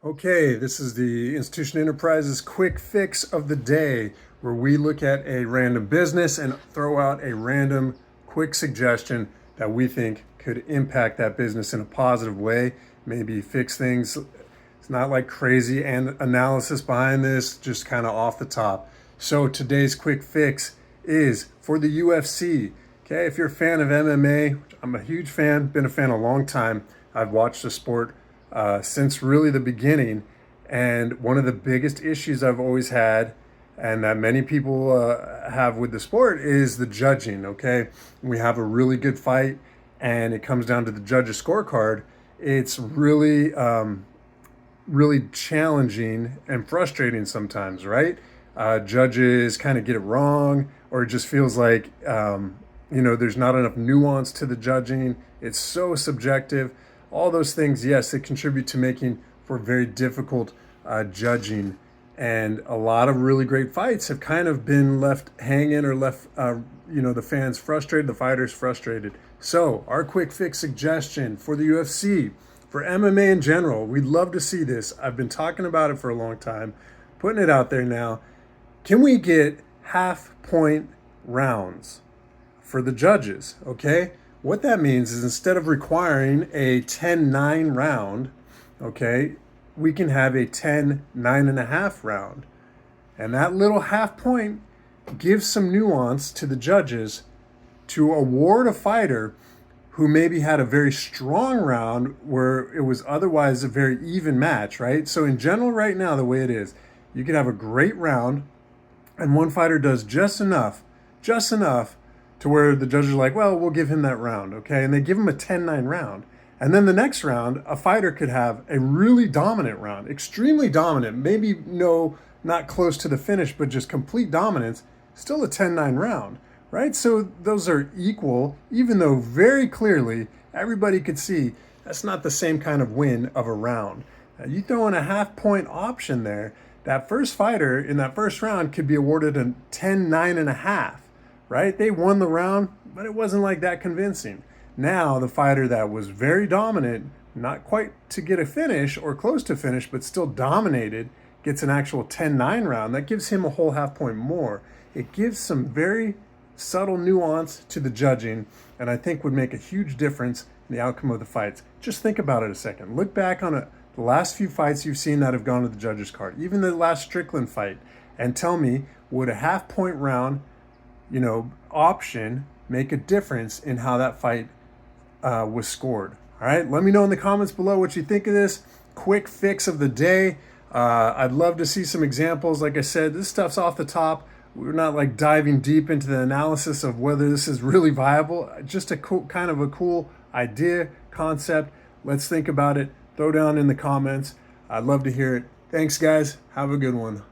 Okay, this is the Institution Enterprises quick fix of the day, where we look at a random business and throw out a random quick suggestion that we think could impact that business in a positive way, maybe fix things. It's not like crazy and analysis behind this, just kind of off the top. So today's quick fix is for the UFC. Okay, if you're a fan of MMA, I'm a huge fan, been a fan a long time. I've watched the sport since really the beginning. And one of the biggest issues I've always had, and that many people have with the sport, is the judging. Okay, we have a really good fight, and it comes down to the judges' scorecard. It's really challenging and frustrating sometimes, right? Judges kind of get it wrong, or it just feels like there's not enough nuance to the judging. It's so subjective. All those things, yes, they contribute to making for very difficult judging. And a lot of really great fights have kind of been left hanging or left, the fans frustrated, the fighters frustrated. So, our quick fix suggestion for the UFC, for MMA in general, we'd love to see this. I've been talking about it for a long time, putting it out there now. Can we get half-point rounds for the judges? Okay, what that means is instead of requiring a 10-9 round, okay, we can have a 10-9.5 round. And that little half point gives some nuance to the judges to award a fighter who maybe had a very strong round where it was otherwise a very even match, right? So in general, right now, the way it is, you could have a great round and one fighter does just enough to where the judges are like, well, we'll give him that round, okay? And they give him a 10-9 round. And then the next round, a fighter could have a really dominant round, extremely dominant, maybe not close to the finish, but just complete dominance, still a 10-9 round, right? So those are equal, even though very clearly everybody could see that's not the same kind of win of a round. Now, you throw in a half-point option there, that first fighter in that first round could be awarded a 10-9.5, right? They won the round, but it wasn't like that convincing. Now, the fighter that was very dominant, not quite to get a finish or close to finish, but still dominated, gets an actual 10-9 round. That gives him a whole half point more. It gives some very subtle nuance to the judging, and I think would make a huge difference in the outcome of the fights. Just think about it a second. Look back on the last few fights you've seen that have gone to the judges' card, even the last Strickland fight, and tell me, would a half point round option make a difference in how that fight was scored? All right, let me know in the comments below what you think of this quick fix of the day. I'd love to see some examples. Like I said, this stuff's off the top. We're not like diving deep into the analysis of whether this is really viable. Just a cool idea, concept. Let's think about it. Throw down in the comments. I'd love to hear it. Thanks, guys. Have a good one.